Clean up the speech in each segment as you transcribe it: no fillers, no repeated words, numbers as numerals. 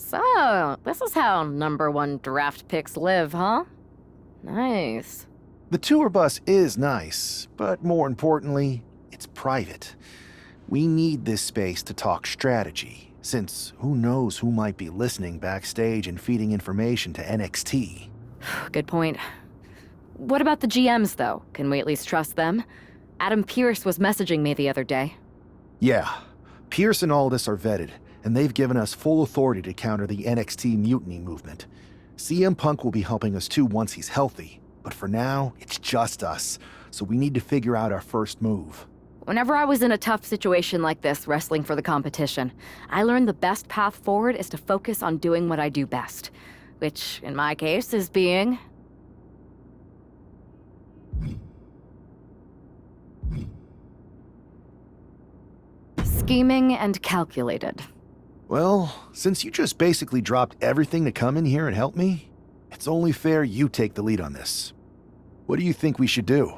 So, this is how #1 draft picks live, huh? Nice. The tour bus is nice, but more importantly, it's private. We need this space to talk strategy, since who knows who might be listening backstage and feeding information to NXT. Good point. What about the GMs, though? Can we at least trust them? Adam Pearce was messaging me the other day. Yeah, Pierce and Aldis are vetted, and they've given us full authority to counter the NXT mutiny movement. CM Punk will be helping us too once he's healthy, but for now, it's just us, so we need to figure out our first move. Whenever I was in a tough situation like this, wrestling for the competition, I learned the best path forward is to focus on doing what I do best, which, in my case, is being... scheming and calculated. Well, since you just basically dropped everything to come in here and help me, it's only fair you take the lead on this. What do you think we should do?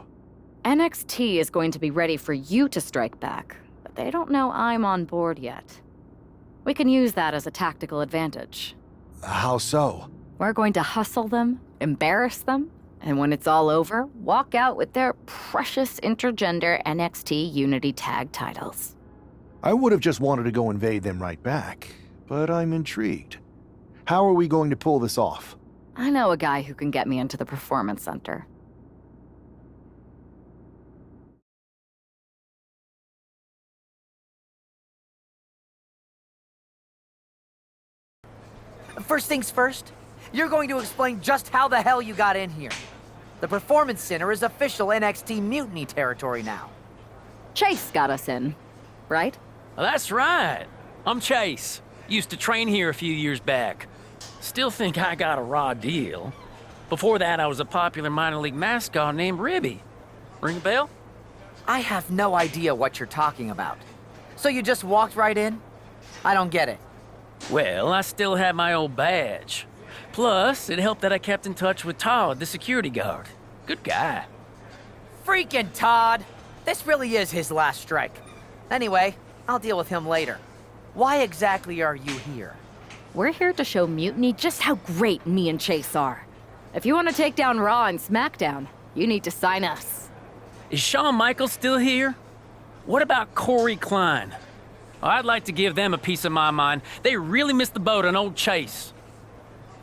NXT is going to be ready for you to strike back, but they don't know I'm on board yet. We can use that as a tactical advantage. How so? We're going to hustle them, embarrass them, and when it's all over, walk out with their precious intergender NXT Unity Tag titles. I would have just wanted to go invade them right back, but I'm intrigued. How are we going to pull this off? I know a guy who can get me into the Performance Center. First things first, you're going to explain just how the hell you got in here. The Performance Center is official NXT Mutiny territory now. Chase got us in, right? That's right. I'm Chase. Used to train here a few years back. Still think I got a raw deal. Before that, I was a popular minor league mascot named Ribby. Ring a bell? I have no idea what you're talking about. So you just walked right in? I don't get it. Well, I still had my old badge. Plus, it helped that I kept in touch with Todd, the security guard. Good guy. Freaking Todd! This really is his last strike. Anyway, I'll deal with him later. Why exactly are you here? We're here to show Mutiny just how great me and Chase are. If you want to take down Raw and SmackDown, you need to sign us. Is Shawn Michaels still here? What about Corey Klein? I'd like to give them a piece of my mind. They really missed the boat on old Chase.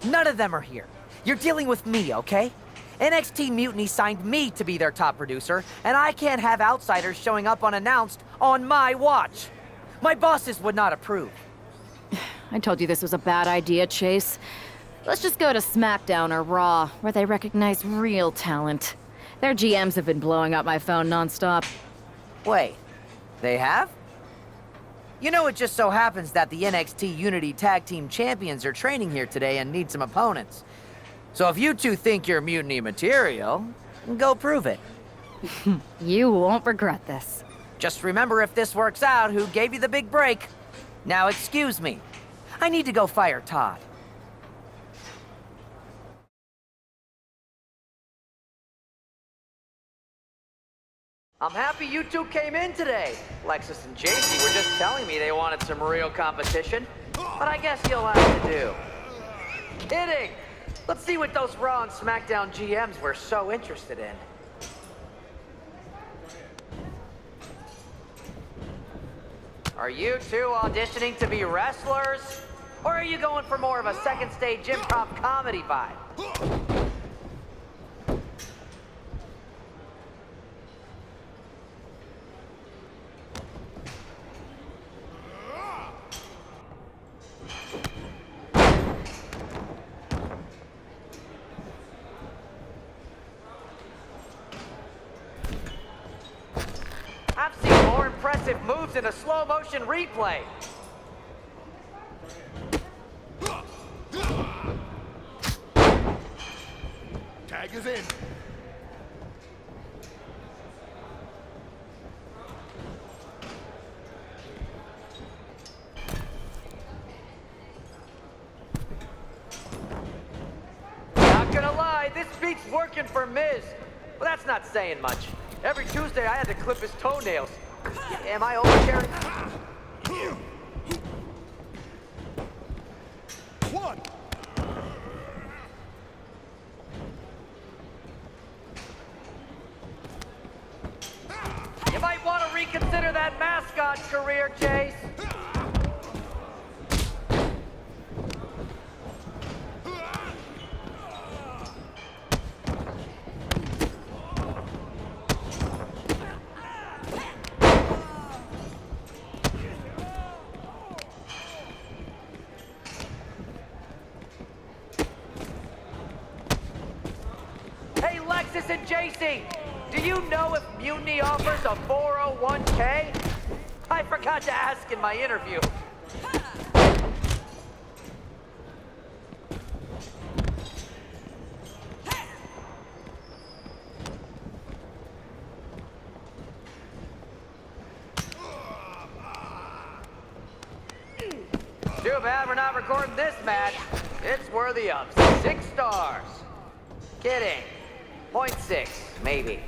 None of them are here. You're dealing with me, okay? NXT Mutiny signed me to be their top producer, and I can't have outsiders showing up unannounced on my watch. My bosses would not approve. I told you this was a bad idea, Chase. Let's just go to SmackDown or Raw, where they recognize real talent. Their GMs have been blowing up my phone nonstop. Wait, they have? You know, it just so happens that the NXT Unity Tag Team Champions are training here today and need some opponents. So if you two think you're Mutiny material, go prove it. You won't regret this. Just remember, if this works out, who gave you the big break. Now excuse me. I need to go fire Todd. I'm happy you two came in today. Lexus and JC were just telling me they wanted some real competition, but I guess you'll have to do. Kidding! Let's see what those Raw and SmackDown GMs were so interested in. Are you two auditioning to be wrestlers? Or are you going for more of a second stage improv comedy vibe? I've seen more impressive moves in a slow motion replay. Tag is in. Not gonna lie, this beat's working for Miz. Well, that's not saying much. Every Tuesday I had to clip his toenails. Am I oversharing? One. You might want to reconsider that mascot career, Chase. Hey, Lexus and JC, do you know if Mutiny offers a 401k? I forgot to ask in my interview. Too bad we're not recording this match. It's worthy of 6 stars. Kidding. 0.6, maybe.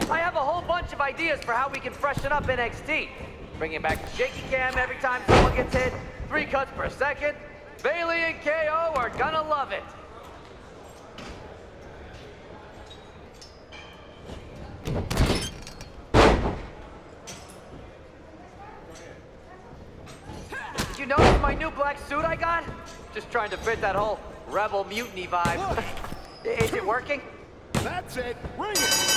I have a whole bunch of ideas for how we can freshen up NXT. Bringing back the shaky cam every time someone gets hit, 3 cuts per second. Bailey and KO are gonna love it. Did you notice my new black suit I got? Just trying to fit that whole rebel mutiny vibe. Is it working? That's it. Ring it.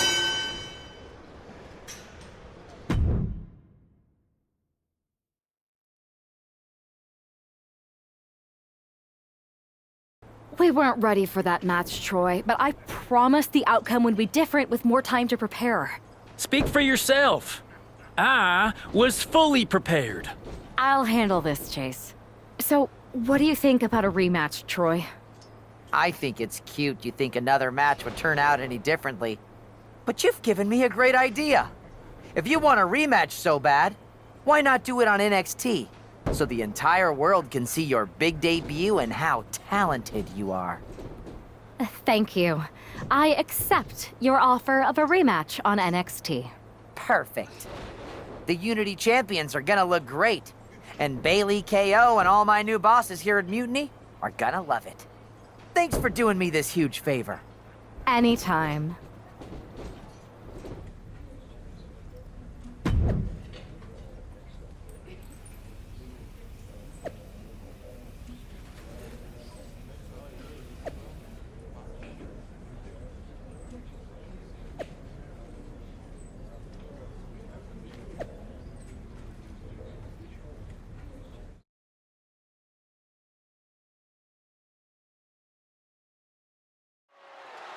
We weren't ready for that match, Troy, but I promised the outcome would be different with more time to prepare. Speak for yourself. I was fully prepared. I'll handle this, Chase. So, what do you think about a rematch, Troy? I think it's cute you think another match would turn out any differently. But you've given me a great idea. If you want a rematch so bad, why not do it on NXT? So the entire world can see your big debut and how talented you are. Thank you. I accept your offer of a rematch on NXT. Perfect. The Unity champions are gonna look great. And Bailey, KO, and all my new bosses here at Mutiny are gonna love it. Thanks for doing me this huge favor. Anytime.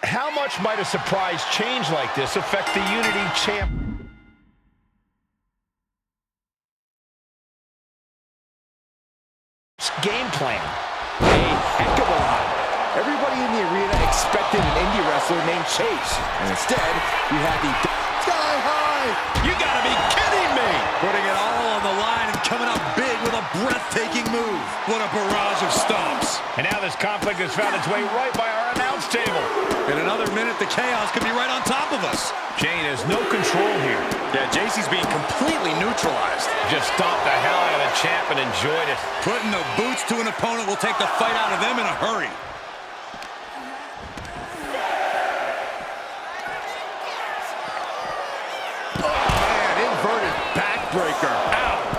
How much might a surprise change like this affect the Unity champ? Game plan. A heck of a lot. Everybody in the arena expected an indie wrestler named Chase. And instead, we had the Sky High. You gotta be kidding me. Putting it all on the line and coming up big with a breathtaking move. What a barrage of stomps. And now this conflict has found its way right by our announce table. In another minute, the chaos could be right on top of us. Jane has no control here. Yeah, JC's being completely neutralized. Just stomped the hell out of the champ and enjoyed it. Putting the boots to an opponent will take the fight out of them in a hurry. Oh, man, inverted backbreaker. Ow.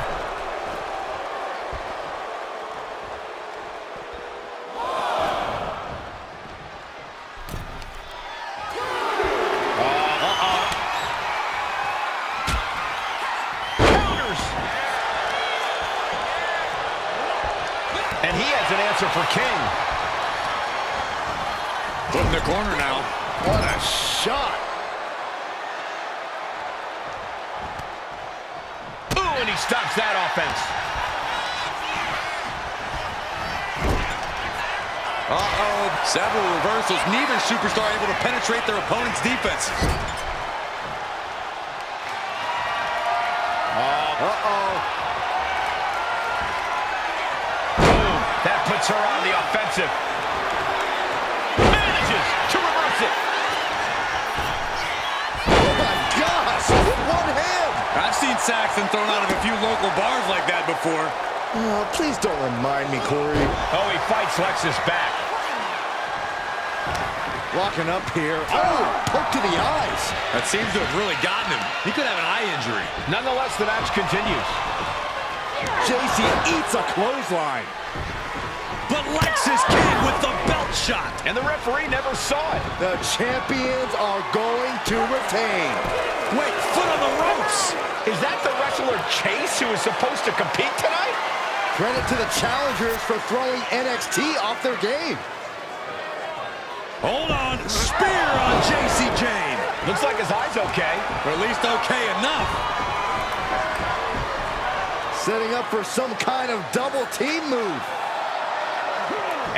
And he has an answer for King. Put in the corner now. What a shot. Ooh, and he stops that offense. Uh-oh. Several reversals. Neither superstar able to penetrate their opponent's defenses. Uh-oh. That puts her on the offensive. Manages to reverse it. Oh my gosh, with one hand. I've seen Saxton thrown out of a few local bars like that before. Oh, please don't remind me, Corey. Oh, he fights Lexus back. Locking up here. Oh, poke to the eyes. That seems to have really gotten him. He could have an eye injury. Nonetheless, the match continues. JC eats a clothesline. But Lexus came with the belt shot. And the referee never saw it. The champions are going to retain. Wait, foot on the ropes. Is that the wrestler Chase who is supposed to compete tonight? Credit to the challengers for throwing NXT off their game. Hold on, spear on JC Jane. Looks like his eye's okay. Or at least okay enough. Setting up for some kind of double team move.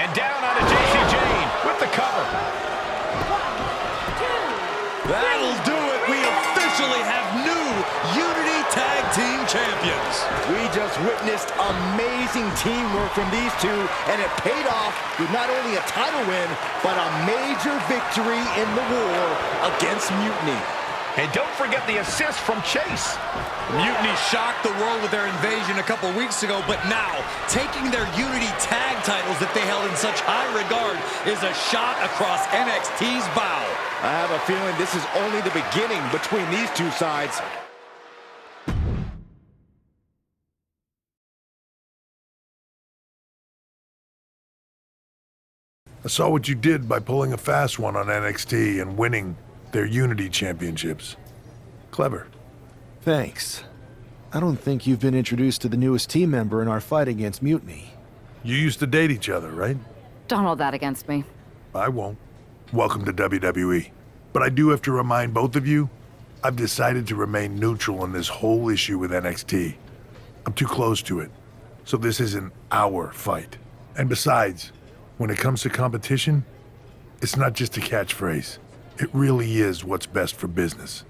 And down onto JC Jane with the cover. That'll do it. We officially have new Unity Tag Team Champions. We just witnessed amazing teamwork from these two, and it paid off with not only a title win, but a major victory in the war against Mutiny. And don't forget the assist from Chase. Mutiny shocked the world with their invasion a couple weeks ago, but now, taking their Unity Tag titles that they held in such high regard is a shot across NXT's bow. I have a feeling this is only the beginning between these two sides. I saw what you did by pulling a fast one on NXT and winning their Unity Championships. Clever. Thanks. I don't think you've been introduced to the newest team member in our fight against Mutiny. You used to date each other, right? Don't hold that against me. I won't. Welcome to WWE. But I do have to remind both of you, I've decided to remain neutral in this whole issue with NXT. I'm too close to it, so this isn't our fight. And besides, when it comes to competition, it's not just a catchphrase. It really is what's best for business.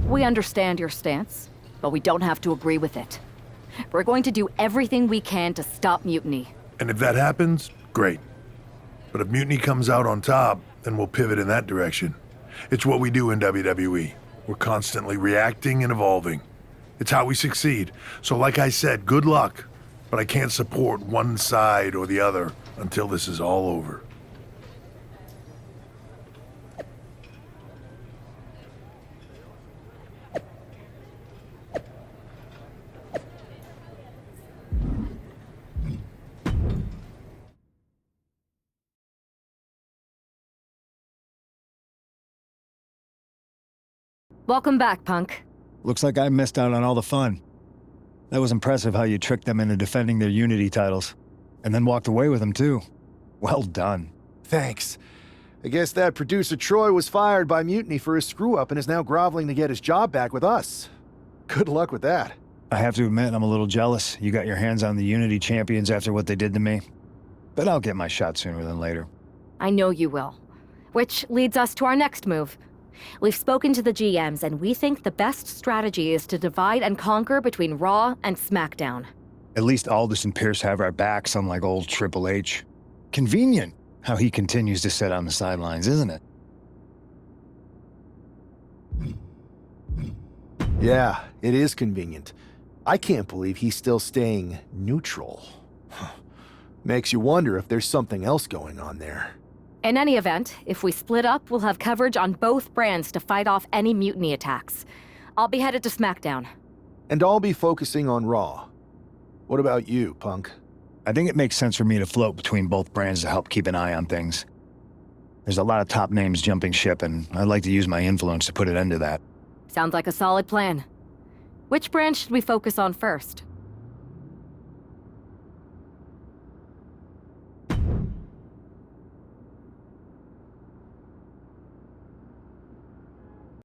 We understand your stance, but we don't have to agree with it. We're going to do everything we can to stop Mutiny. And if that happens, great. But if Mutiny comes out on top, then we'll pivot in that direction. It's what we do in WWE. We're constantly reacting and evolving. It's how we succeed. So like I said, good luck. But I can't support one side or the other until this is all over. Welcome back, Punk. Looks like I missed out on all the fun. That was impressive how you tricked them into defending their Unity titles. And then walked away with them, too. Well done. Thanks. I guess that producer Troy was fired by Mutiny for his screw-up and is now groveling to get his job back with us. Good luck with that. I have to admit, I'm a little jealous you got your hands on the Unity champions after what they did to me. But I'll get my shot sooner than later. I know you will. Which leads us to our next move. We've spoken to the GMs, and we think the best strategy is to divide and conquer between Raw and SmackDown. At least Aldous and Pierce have our backs, unlike old Triple H. Convenient how he continues to sit on the sidelines, isn't it? Yeah, it is convenient. I can't believe he's still staying neutral. Makes you wonder if there's something else going on there. In any event, if we split up, we'll have coverage on both brands to fight off any Mutiny attacks. I'll be headed to SmackDown. And I'll be focusing on Raw. What about you, Punk? I think it makes sense for me to float between both brands to help keep an eye on things. There's a lot of top names jumping ship, and I'd like to use my influence to put an end to that. Sounds like a solid plan. Which brand should we focus on first?